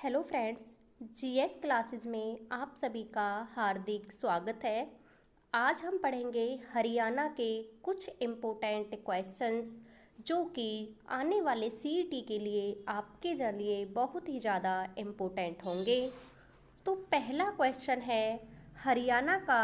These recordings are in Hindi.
हेलो फ्रेंड्स, जीएस क्लासेस में आप सभी का हार्दिक स्वागत है। आज हम पढ़ेंगे हरियाणा के कुछ इम्पोर्टेंट क्वेश्चंस जो कि आने वाले सीईटी के लिए आपके लिए बहुत ही ज़्यादा इम्पोर्टेंट होंगे। तो पहला क्वेश्चन है, हरियाणा का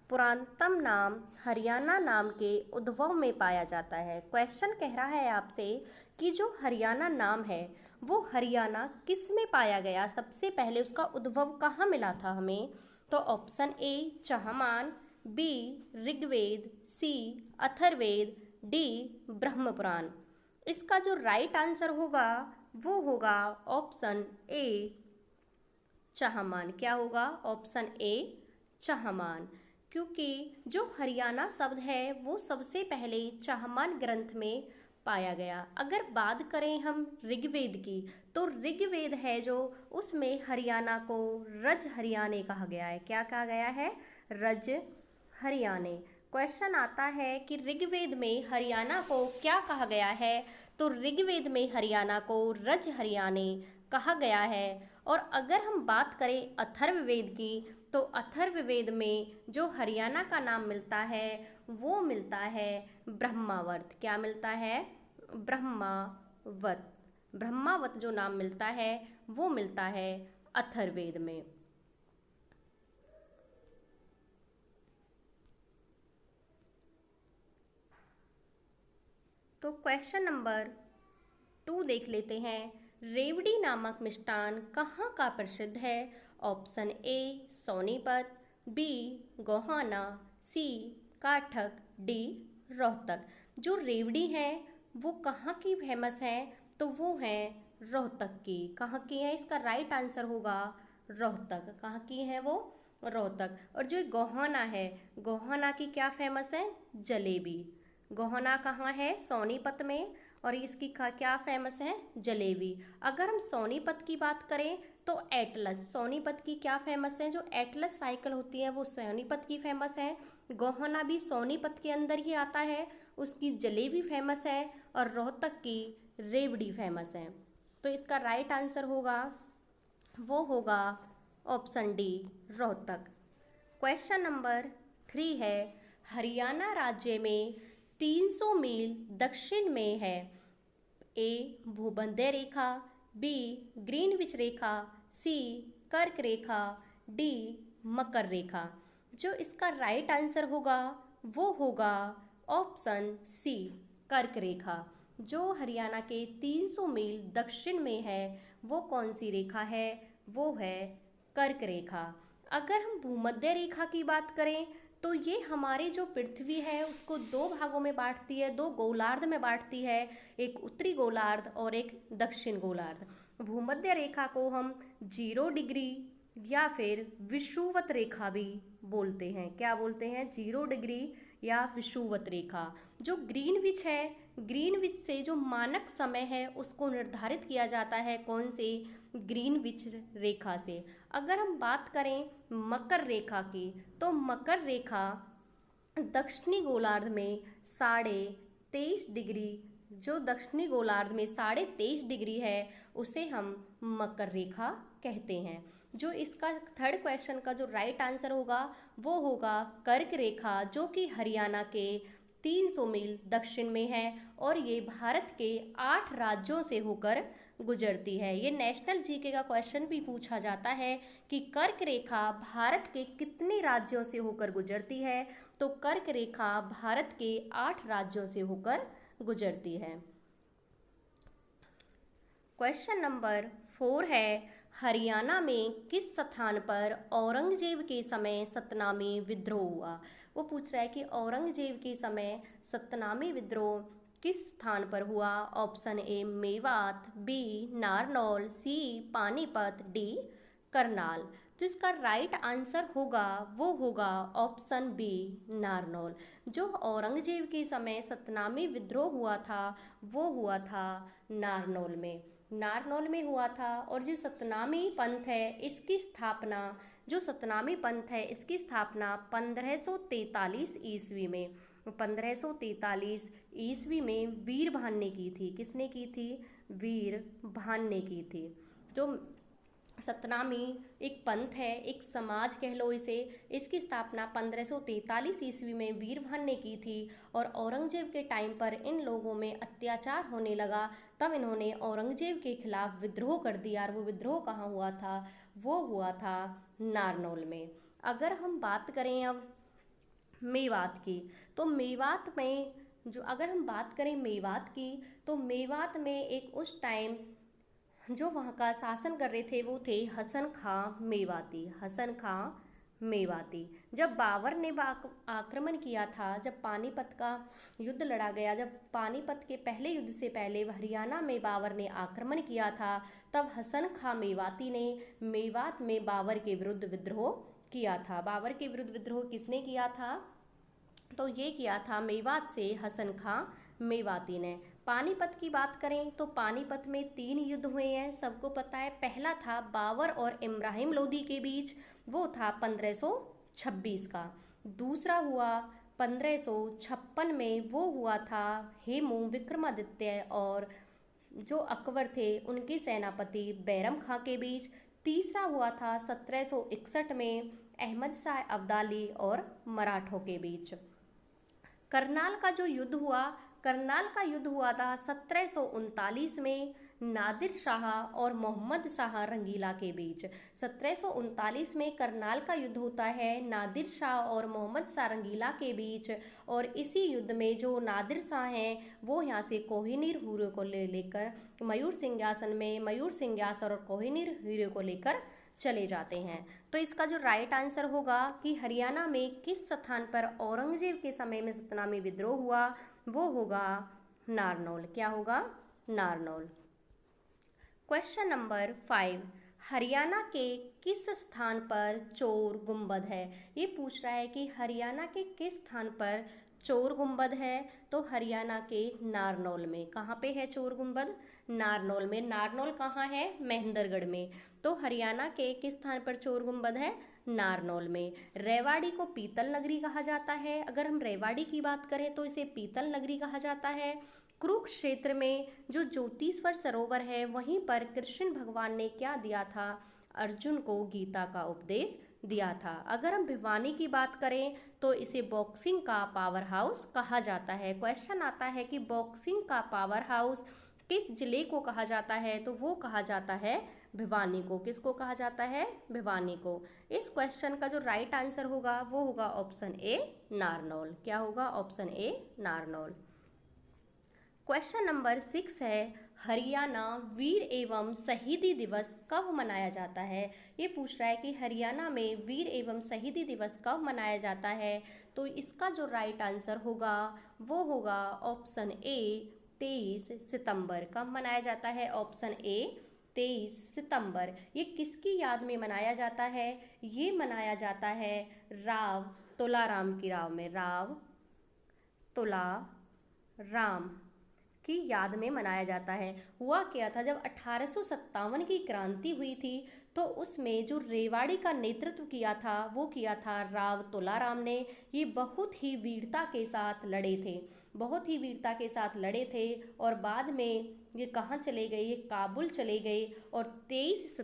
पुरातनतम नाम हरियाणा नाम के उद्भव में पाया जाता है। क्वेश्चन कह रहा है आपसे कि जो हरियाणा नाम है वो हरियाणा किस में पाया गया, सबसे पहले उसका उद्भव कहाँ मिला था हमें। तो option A Chahamana, B Rigveda, C Atharvaveda, D Brahmapurana. इसका जो राइट आंसर होगा वो होगा ऑप्शन ए चाहमान। क्या होगा? ऑप्शन ए चाहमान, क्योंकि जो हरियाणा शब्द है वो सबसे पहले चाहमान ग्रंथ में पाया गया। अगर बात करें हम ऋग्वेद की, तो ऋग्वेद है जो उसमें हरियाणा को रज हरियाणे कहा गया है। क्या कहा गया है? रज हरियाणे। क्वेश्चन आता है कि ऋग्वेद में हरियाणा को क्या कहा गया है। तो ऋग्वेद में हरियाणा को रज हरियाणे कहा गया है। और अगर हम बात करें अथर्ववेद की, तो अथर्ववेद में जो हरियाणा का नाम मिलता है वो मिलता है ब्रह्मावत। क्या मिलता है? ब्रह्मावत। ब्रह्मावत जो नाम मिलता है वो मिलता है अथर्ववेद में। तो क्वेश्चन नंबर 2 देख लेते हैं। रेवड़ी नामक मिष्टान कहाँ का प्रसिद्ध है। Option A Sonipat, B Gohana, C काठक, डी रोहतक। जो रेवड़ी है वो कहाँ की फेमस है। तो वो है रोहतक की। कहाँ की है? इसका राइट आंसर होगा रोहतक। कहाँ की है वो? रोहतक। और जो गोहाना है, गोहाना की क्या फेमस है? जलेबी। गोहाना कहाँ है? सोनीपत में। और इसकी क्या फेमस है? जलेबी। अगर हम सोनीपत की बात करें तो एटलस, सोनीपत की क्या फेमस है? जो एटलस साइकिल होती है वो सोनीपत की फेमस है। गोहाना भी सोनीपत के अंदर ही आता है, उसकी जलेबी फेमस है। और रोहतक की रेवड़ी फेमस है। तो इसका राइट आंसर होगा वो होगा option D Rohtak. Question number 3 है, हरियाणा राज्य में 300 मील दक्षिण में है। ए भूमध्य रेखा, बी ग्रीनविच रेखा, सी कर्क रेखा, डी मकर रेखा। जो इसका राइट आंसर होगा वो होगा ऑप्शन सी कर्क रेखा। जो हरियाणा के 300 मील दक्षिण में है वो कौन सी रेखा है? वो है कर्क रेखा। अगर हम भूमध्य रेखा की बात करें तो ये हमारी जो पृथ्वी है उसको दो भागों में बांटती है, दो गोलार्ध में बांटती है, एक उत्तरी गोलार्ध और एक दक्षिण गोलार्ध। भूमध्य रेखा को हम 0 डिग्री या फिर विषुवत रेखा भी बोलते हैं। क्या बोलते हैं? 0 डिग्री या विषुवत रेखा। जो ग्रीनविच है, ग्रीनविच से जो मानक समय है उसको निर्धारित किया जाता है कौन से? ग्रीनविच रेखा से। अगर हम बात करें मकर रेखा की, तो मकर रेखा दक्षिणी गोलार्ध में 23.5 डिग्री, जो दक्षिणी गोलार्ध में 23.5 डिग्री है उसे हम मकर रेखा कहते हैं। जो इसका थर्ड क्वेश्चन का जो राइट आंसर होगा वो होगा कर्क रेखा, जो कि हरियाणा के 300 मील दक्षिण में है और ये भारत के 8 राज्यों से होकर गुजरती है। ये नेशनल जीके का क्वेश्चन भी पूछा जाता है कि कर्क रेखा भारत के कितने राज्यों से होकर गुजरती है। तो कर्क रेखा भारत के 8 राज्यों से होकर गुजरती है। क्वेश्चन नंबर 4 है, हरियाणा में किस स्थान पर औरंगजेब के समय सतनामी विद्रोह हुआ। वो पूछ रहा है कि औरंगजेब के समय सतनामी विद्रोह किस स्थान पर हुआ। Option A Mewat, B Narnaul, C Panipat, D Karnal. तो इसका राइट आंसर होगा वो होगा ऑप्शन बी नारनौल। जो औरंगजेब के समय सतनामी विद्रोह हुआ था वो हुआ था नारनौल में। नारनौल में हुआ था। और जो सतनामी पंथ है इसकी स्थापना, जो सतनामी पंथ है इसकी स्थापना 1543 ईस्वी में, 1543 ईस्वी में वीरभान ने की थी। किसने की थी? वीरभान ने की थी। जो सतनामी एक पंथ है, एक समाज कह लो इसे। इसकी स्थापना 1543 ईस्वी में वीरभद्र ने की थी और औरंगजेब के टाइम पर इन लोगों में अत्याचार होने लगा, तब इन्होंने औरंगजेब के खिलाफ विद्रोह कर दिया। और वो विद्रोह कहाँ हुआ था? वो हुआ था नारनौल में। अगर हम बात करें अब मेवात की, तो मेवात में जो अगर हम बात करें मेवात की, तो मेवात में एक उस टाइम जो वहाँ का शासन कर रहे थे वो थे हसन खां मेवाती। हसन खां मेवाती। जब बाबर ने आक्रमण किया था, जब पानीपत का युद्ध लड़ा गया, जब पानीपत के पहले युद्ध से पहले हरियाणा में बाबर ने आक्रमण किया था, तब हसन खां मेवाती ने मेवात में बाबर के विरुद्ध विद्रोह किया था। बाबर के विरुद्ध विद्रोह किसने किया था? तो ये किया था मेवात से हसन खां मेवाती ने। पानीपत की बात करें तो पानीपत में 3 युद्ध हुए हैं, सबको पता है। पहला था बाबर और इब्राहिम लोदी के बीच, वो था 1526 का। दूसरा हुआ 1556 में, वो हुआ था हेमू विक्रमादित्य और जो अकबर थे उनके सेनापति बैरम खां के बीच। तीसरा हुआ था 1761 में अहमद शाह अब्दाली और मराठों के बीच। करनाल का जो युद्ध हुआ, करनाल का युद्ध हुआ था 1739 में नादिर शाह और मोहम्मद शाह रंगीला के बीच। 1739 में करनाल का युद्ध होता है नादिर शाह और मोहम्मद शाह रंगीला के बीच। और इसी युद्ध में जो नादिर शाह हैं वो यहाँ से कोहिनूर हीरे को लेकर मयूर सिंहासन में, मयूर सिंहासन और कोहिनूर हीरे को लेकर चले जाते हैं। तो इसका जो राइट आंसर होगा कि हरियाणा में किस स्थान पर औरंगजेब के समय में सतनामी विद्रोह हुआ, वो होगा नारनौल। क्या होगा? नारनौल। क्वेश्चन नंबर 5, हरियाणा के किस स्थान पर चोर गुंबद है? ये पूछ रहा है कि हरियाणा के किस स्थान पर चोर गुंबद है। तो हरियाणा के नारनौल में। कहाँ पे है चोर गुंबद? नारनौल में। नारनौल कहाँ है? महेंद्रगढ़ में। तो हरियाणा के किस स्थान पर चोर गुंबद है? नारनौल में। रेवाड़ी को पीतल नगरी कहा जाता है। अगर हम रेवाड़ी की बात करें तो इसे पीतल नगरी कहा जाता है। कुरुक्षेत्र में जो ज्योतिश्वर सरोवर है वहीं पर कृष्ण भगवान ने क्या दिया था? अर्जुन को गीता का उपदेश दिया था। अगर हम भिवानी की बात करें तो इसे बॉक्सिंग का पावर हाउस कहा जाता है। क्वेश्चन आता है कि बॉक्सिंग का पावर हाउस किस जिले को कहा जाता है? तो वो कहा जाता है भिवानी को। किसको कहा जाता है? भिवानी को। इस क्वेश्चन का जो राइट आंसर होगा वो होगा ऑप्शन ए नारनौल। क्या होगा? Option A Narnaul. Question number 6 है, हरियाणा वीर एवं शहीदी दिवस कब मनाया जाता है? ये पूछ रहा है कि हरियाणा में वीर एवं शहीदी दिवस कब मनाया जाता है। तो इसका जो राइट आंसर होगा वो होगा ऑप्शन ए 23 सितंबर। कब मनाया जाता है? ऑप्शन ए 23 सितंबर। ये किसकी याद में मनाया जाता है? ये मनाया जाता है राव तुलाराम की राव में। राव तुलाराम की याद में मनाया जाता है। हुआ क्या था, जब 1857 की क्रांति हुई थी तो उसमें जो रेवाड़ी का नेतृत्व किया था वो किया था राव तुलाराम ने। ये बहुत ही वीरता के साथ लड़े थे, बहुत ही वीरता के साथ लड़े थे। और बाद में ये कहाँ चले गए? ये काबुल चले गए। और 23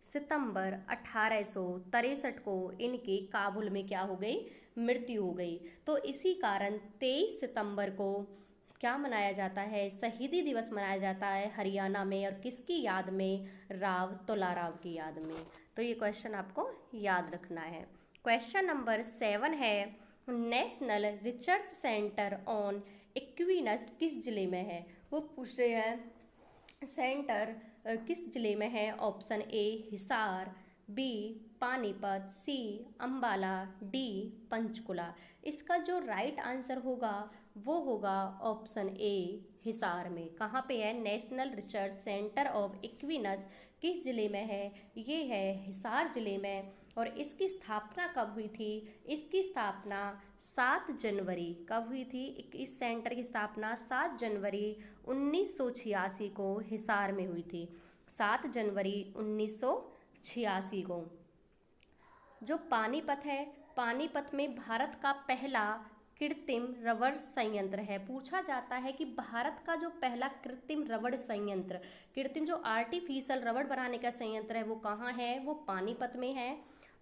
सितंबर 1863 को इनके काबुल में क्या हो गई? मृत्यु हो गई। तो इसी कारण 23 सितंबर को क्या मनाया जाता है? शहीदी दिवस मनाया जाता है हरियाणा में। और किसकी याद में? राव तुलाराम की याद में। तो ये क्वेश्चन आपको याद रखना है। क्वेश्चन नंबर 7 है, नेशनल रिसर्च सेंटर ऑन इक्विनस किस जिले में है? वो पूछ रहे हैं सेंटर किस जिले में है? Option A Hisar, B Panipat, C Ambala, D Panchkula. इसका जो राइट आंसर होगा वो होगा ऑप्शन ए हिसार में। कहाँ पे है? नेशनल रिसर्च सेंटर ऑफ इक्विनस किस जिले में है? ये है हिसार जिले में। और इसकी स्थापना कब हुई थी? इसकी स्थापना 7 जनवरी कब हुई थी? इस सेंटर की स्थापना 7 जनवरी 1986 को हिसार में हुई थी। 7 जनवरी 1986 को। जो पानीपत है, पानीपत में भारत का पहला कृत्रिम रबड़ संयंत्र है। पूछा जाता है कि भारत का जो पहला कृत्रिम रबड़ संयंत्र, कृत्रिम जो आर्टिफिशियल रबड़ बनाने का संयंत्र है वो कहाँ है, वो पानीपत में है।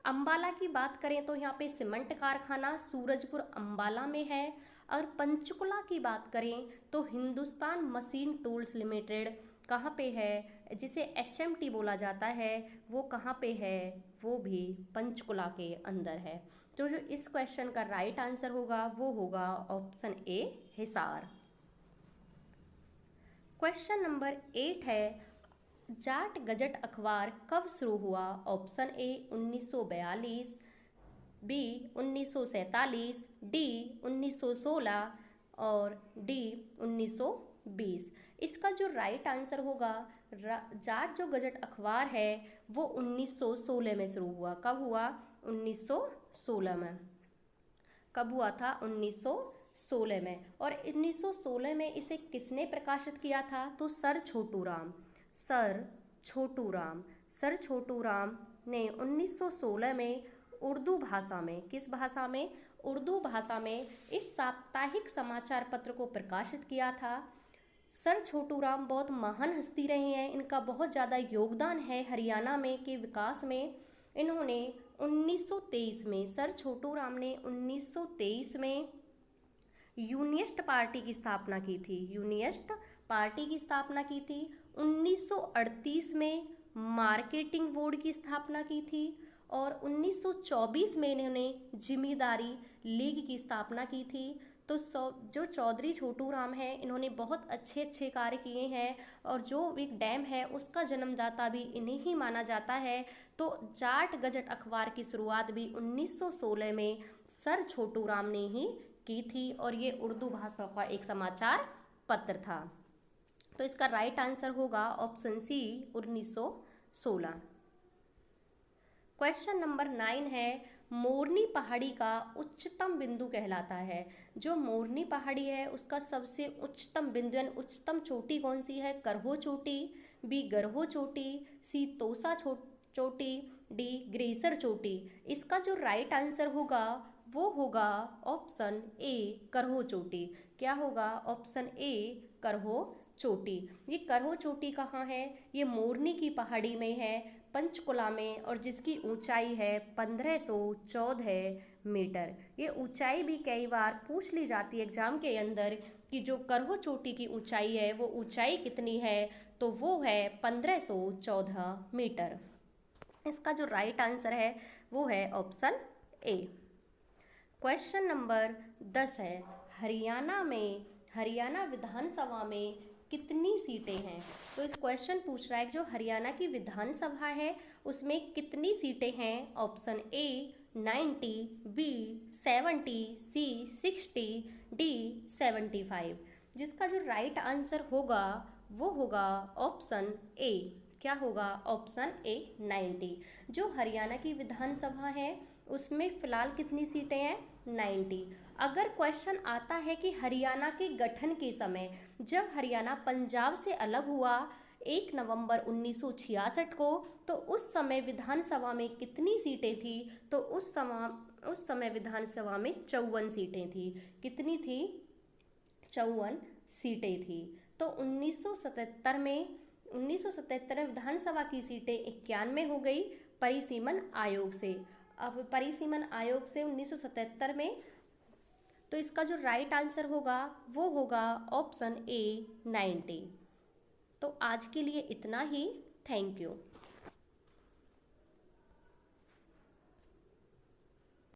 अंबाला की बात करें तो यहाँ पे सीमेंट कारखाना सूरजपुर अंबाला में है। और पंचकुला की बात करें तो हिंदुस्तान मशीन टूल्स लिमिटेड कहाँ पे है, जिसे HMT बोला जाता है, वो कहाँ पे है, वो भी पंचकुला के अंदर है। तो जो इस क्वेश्चन का राइट आंसर होगा वो होगा option A, Hisar. Question number 8 है, जाट गजट अखबार कब शुरू हुआ? ऑप्शन ए 1942, बी 1947, डी 1916 और डी 1920। इसका जो राइट आंसर होगा, जाट जो गजट अखबार है वो 1916 में शुरू हुआ। कब हुआ? 1916 में। कब हुआ था? 1916 में। और 1916 में इसे किसने प्रकाशित किया था? तो sir Chhotu Ram, sir Chhotu Ram, sir Chhotu Ram ने 1916 में उर्दू भाषा में, किस भाषा में? उर्दू भाषा में इस साप्ताहिक समाचार पत्र को प्रकाशित किया था। सर छोटू राम बहुत महान हस्ती रहे हैं, इनका बहुत ज़्यादा योगदान है हरियाणा में के विकास में। इन्होंने 1923 में, सर छोटू राम ने 1923 में यूनियनिस्ट पार्टी की स्थापना की थी, यूनियनिस्ट पार्टी की स्थापना की थी। 1938 में मार्केटिंग बोर्ड की स्थापना की थी और 1924 में इन्होंने जिम्मेदारी लीग की स्थापना की थी। तो जो चौधरी छोटू राम हैं इन्होंने बहुत अच्छे अच्छे कार्य किए हैं और जो एक डैम है उसका जन्मदाता भी इन्हीं ही माना जाता है। तो जाट गजट अखबार की शुरुआत भी 1916 में सर छोटू राम ने ही की थी और ये उर्दू भाषा का एक समाचार पत्र था। तो इसका राइट आंसर होगा ऑप्शन सी 1916। क्वेश्चन नंबर 9 है, मोरनी पहाड़ी का उच्चतम बिंदु कहलाता है। जो मोरनी पहाड़ी है उसका सबसे उच्चतम बिंदु यानी उच्चतम चोटी कौन सी है? करहो चोटी, बी गरहो चोटी, सी तोसा चोटी, डी ग्रेसर चोटी। इसका जो राइट आंसर होगा वो होगा ऑप्शन ए करहो चोटी। क्या होगा? ऑप्शन ए करहो चोटी। ये करहो चोटी कहाँ है? ये मोरनी की पहाड़ी में है, पंचकुला में, और जिसकी ऊंचाई है 1514 मीटर। ये ऊंचाई भी कई बार पूछ ली जाती है एग्जाम के अंदर कि जो करहो चोटी की ऊंचाई है वो ऊंचाई कितनी है, तो वो है 1514 मीटर। इसका जो राइट आंसर है वो है ऑप्शन ए। क्वेश्चन नंबर 10 है, हरियाणा विधानसभा में कितनी सीटें हैं? तो इस क्वेश्चन पूछ रहा है कि जो हरियाणा की विधानसभा है उसमें कितनी सीटें हैं? Option A 90, B 70, C 60, D 75। जिसका जो राइट आंसर होगा वो होगा ऑप्शन ए। क्या होगा? Option A 90। जो हरियाणा की विधानसभा है उसमें फिलहाल कितनी सीटें हैं? 90। अगर क्वेश्चन आता है कि हरियाणा के गठन के समय जब हरियाणा पंजाब से अलग हुआ 1 नवंबर 1966 को, तो उस समय विधानसभा में कितनी सीटें थी? तो उस समय विधानसभा में 54 सीटें थी। कितनी थी? 54 सीटें थी। तो 1977 में विधानसभा की सीटें 91 हो गई परिसीमन आयोग से। अब परिसीमन आयोग से 1977 में, तो इसका जो राइट आंसर होगा वो होगा ऑप्शन ए 90। तो आज के लिए इतना ही। Thank you.